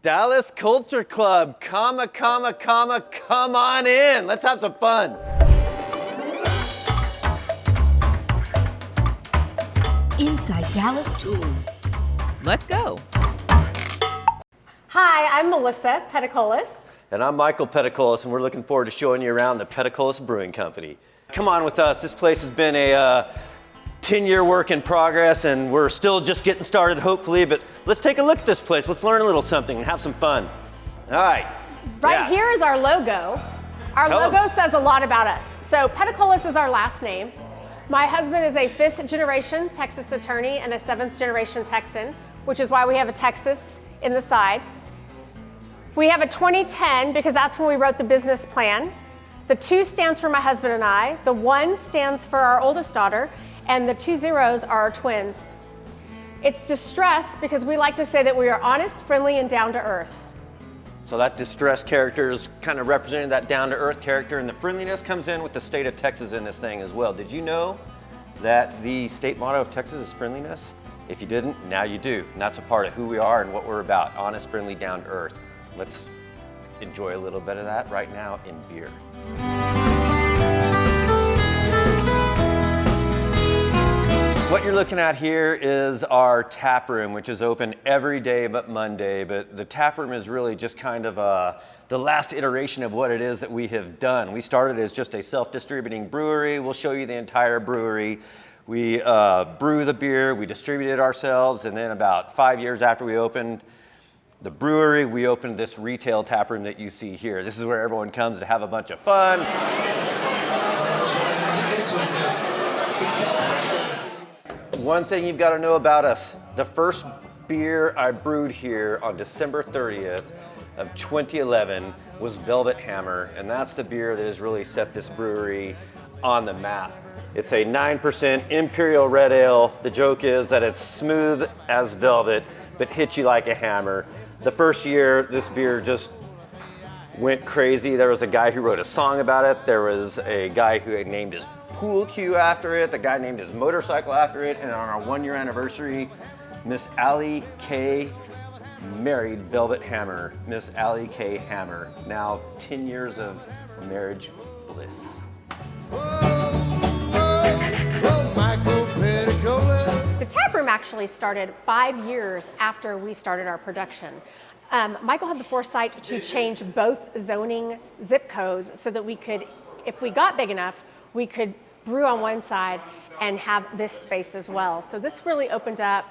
Dallas Culture Club, come on in. Let's have some fun. Inside Dallas Tours. Let's go. Hi, I'm Melissa Peticolas. And I'm Michael Peticolas, and we're looking forward to showing you around the Peticolas Brewing Company. Come on with us. This place has been a 10-year work in progress, and we're still just getting started, hopefully, but let's take a look at this place. Let's learn a little something and have some fun. All right. Right here is our logo. Our logo says a lot about us. So Peticolas is our last name. My husband is a 5th generation Texas attorney and a 7th generation Texan, which is why we have a Texas in the side. We have a 2010 because that's when we wrote the business plan. The 2 stands for my husband and I. The 1 stands for our oldest daughter, and the 2 zeros are our twins. It's distress because we like to say that we are honest, friendly, and down to earth. So that distress character is kind of representing that down-to-earth character, and the friendliness comes in with the state of Texas in this thing as well. Did you know that the state motto of Texas is friendliness? If you didn't, now you do. And that's a part of who we are and what we're about, honest, friendly, down to earth. Let's enjoy a little bit of that right now in beer. What you're looking at here is our tap room, which is open every day but Monday. But the tap room is really just kind of the last iteration of what it is that we have done. We started as just a self-distributing brewery. We'll show you the entire brewery. We brew the beer, we distribute it ourselves, and then about 5 years after we opened the brewery, we opened this retail tap room that you see here. This is where everyone comes to have a bunch of fun. One thing you've got to know about us, the first beer I brewed here on December 30th of 2011 was Velvet Hammer, and that's the beer that has really set this brewery on the map. It's a 9% imperial red ale. The joke is that it's smooth as velvet, but hits you like a hammer. The first year, this beer just went crazy. There was a guy who wrote a song about it. There was a guy who had named his pool cue after it. The guy named his motorcycle after it. And on our 1-year anniversary, Miss Allie K married Velvet Hammer. Miss Allie K Hammer. Now 10 years of marriage bliss. The tap room actually started 5 years after we started our production. Michael had the foresight to change both zoning zip codes so that we could, if we got big enough, we could brew on one side and have this space as well. So this really opened up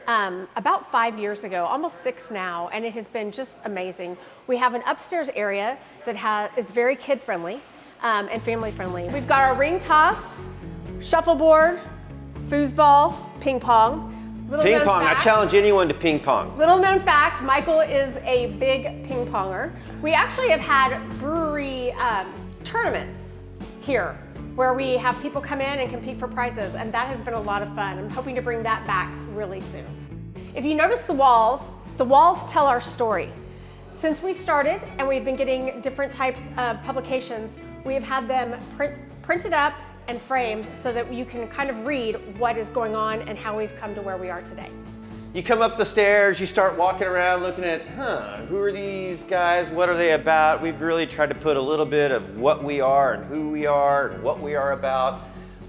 about 5 years ago, almost 6 now, and it has been just amazing. We have an upstairs area that is very kid-friendly and family-friendly. We've got our ring toss, shuffleboard, foosball, ping pong. Ping pong, I challenge anyone to ping pong. Little known fact, Michael is a big ping ponger. We actually have had brewery tournaments here where we have people come in and compete for prizes, and that has been a lot of fun. I'm hoping to bring that back really soon. If you notice the walls tell our story. Since we started and we've been getting different types of publications, we have had them printed up and framed so that you can kind of read what is going on and how we've come to where we are today. You come up the stairs, you start walking around looking at, who are these guys? What are they about? We've really tried to put a little bit of what we are and who we are and what we are about.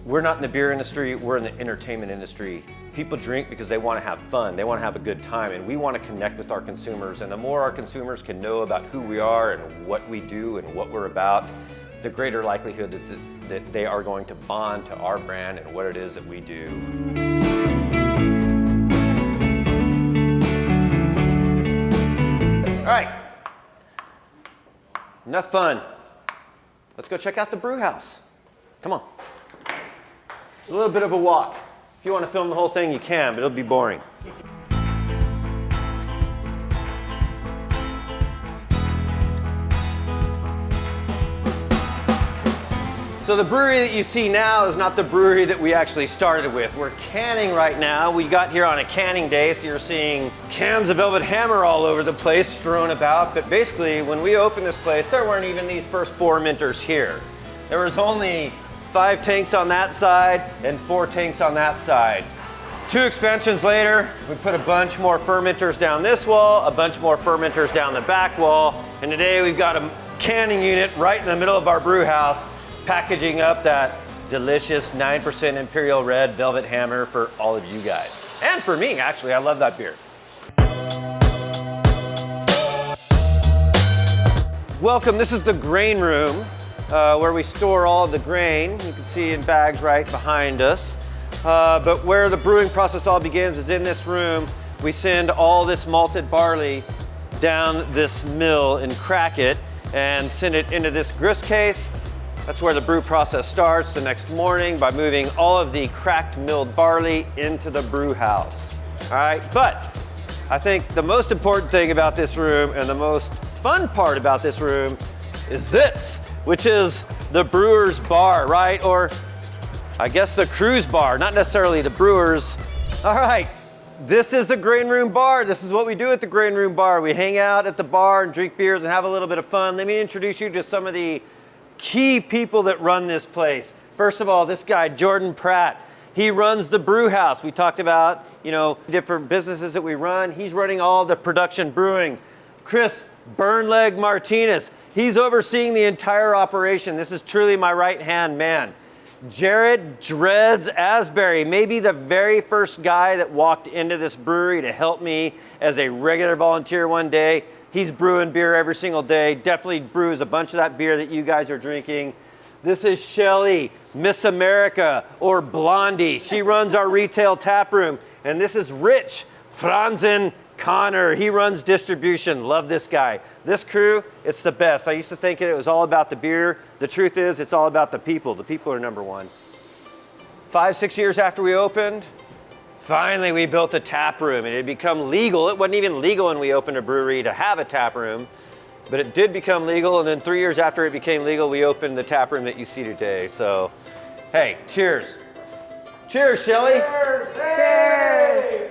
We're not in the beer industry, we're in the entertainment industry. People drink because they want to have fun, they want to have a good time, and we want to connect with our consumers. And the more our consumers can know about who we are and what we do and what we're about, the greater likelihood that they are going to bond to our brand and what it is that we do. All right, enough fun. Let's go check out the brew house. Come on. It's a little bit of a walk. If you want to film the whole thing, you can, but it'll be boring. So the brewery that you see now is not the brewery that we actually started with. We're canning right now. We got here on a canning day, so you're seeing cans of Velvet Hammer all over the place strewn about. But basically, when we opened this place, there weren't even these first 4 minters here. There was only 5 tanks on that side and 4 tanks on that side. 2 expansions later, we put a bunch more fermenters down this wall, a bunch more fermenters down the back wall, and today we've got a canning unit right in the middle of our brew house, packaging up that delicious 9% Imperial Red Velvet Hammer for all of you guys. And for me, actually, I love that beer. Welcome, this is the grain room where we store all of the grain. You can see in bags right behind us. But where the brewing process all begins is in this room. We send all this malted barley down this mill and crack it and send it into this grist case. That's where the brew process starts the next morning by moving all of the cracked milled barley into the brew house. All right, but I think the most important thing about this room and the most fun part about this room is this, which is the brewer's bar, right? Or I guess the crew's bar, not necessarily the brewers. All right, this is the grain room bar. This is what we do at the grain room bar. We hang out at the bar and drink beers and have a little bit of fun. Let me introduce you to some of the key people that run this place. First of all, this guy, Jordan Pratt. He runs the brew house. We talked about, different businesses that we run. He's running all the production brewing. Chris Burnleg Martinez. He's overseeing the entire operation. This is truly my right-hand man. Jared Dreads Asbury, maybe the very first guy that walked into this brewery to help me as a regular volunteer one day. He's brewing beer every single day, definitely brews a bunch of that beer that you guys are drinking. This is Shelly, Miss America, or Blondie. She runs our retail tap room. And this is Rich Franzen Connor. He runs distribution. Love this guy. This crew, it's the best. I used to think it was all about the beer. The truth is, it's all about the people. The people are number one. 5, 6 years after we opened, finally we built a tap room. It had become legal. It wasn't even legal when we opened a brewery to have a tap room, but it did become legal. And then 3 years after it became legal, we opened the tap room that you see today. So, hey, cheers. Cheers, Shelly. Cheers. Cheers.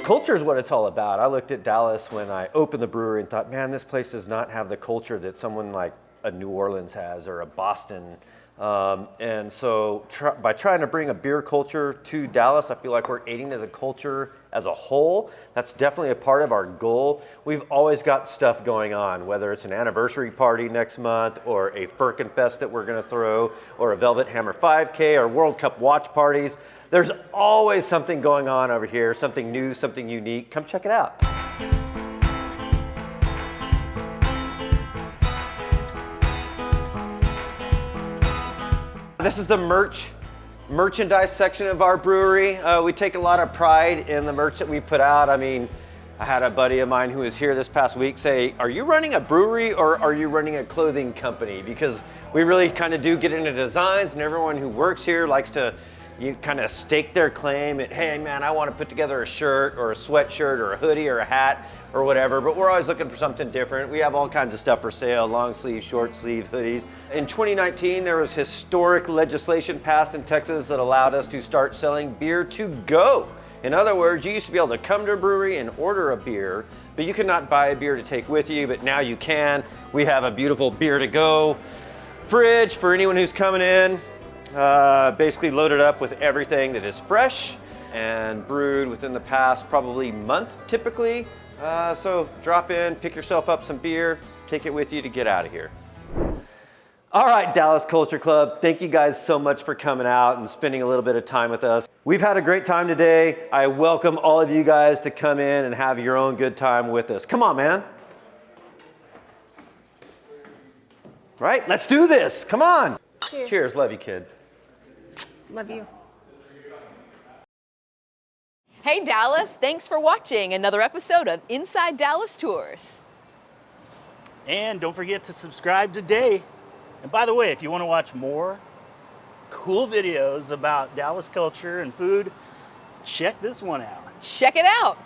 Culture is what it's all about. I looked at Dallas when I opened the brewery and thought, man, this place does not have the culture that someone like a New Orleans has or a Boston. And so by trying to bring a beer culture to Dallas, I feel like we're aiding to the culture as a whole. That's definitely a part of our goal. We've always got stuff going on, whether it's an anniversary party next month or a Firkenfest that we're gonna throw or a Velvet Hammer 5K or World Cup watch parties. There's always something going on over here, something new, something unique. Come check it out. This is the merchandise section of our brewery. We take a lot of pride in the merch that we put out. I mean, I had a buddy of mine who was here this past week say, are you running a brewery or are you running a clothing company? Because we really kind of do get into designs, and everyone who works here likes to kind of stake their claim at, hey man, I want to put together a shirt or a sweatshirt or a hoodie or a hat or whatever, but we're always looking for something different. We have all kinds of stuff for sale, long sleeve, short sleeve hoodies. In 2019, there was historic legislation passed in Texas that allowed us to start selling beer to go. In other words, you used to be able to come to a brewery and order a beer, but you could not buy a beer to take with you, but now you can. We have a beautiful beer to go fridge for anyone who's coming in. Basically loaded up with everything that is fresh and brewed within the past probably month typically. So drop in, pick yourself up some beer, take it with you to get out of here. All right, Dallas Culture Club, thank you guys so much for coming out and spending a little bit of time with us. We've had a great time today. I welcome all of you guys to come in and have your own good time with us. Come on, man. Right, let's do this, come on. Cheers. Cheers, love you, kid. Love you. Hey Dallas, thanks for watching another episode of Inside Dallas Tours. And don't forget to subscribe today. And by the way, if you want to watch more cool videos about Dallas culture and food, check this one out. Check it out.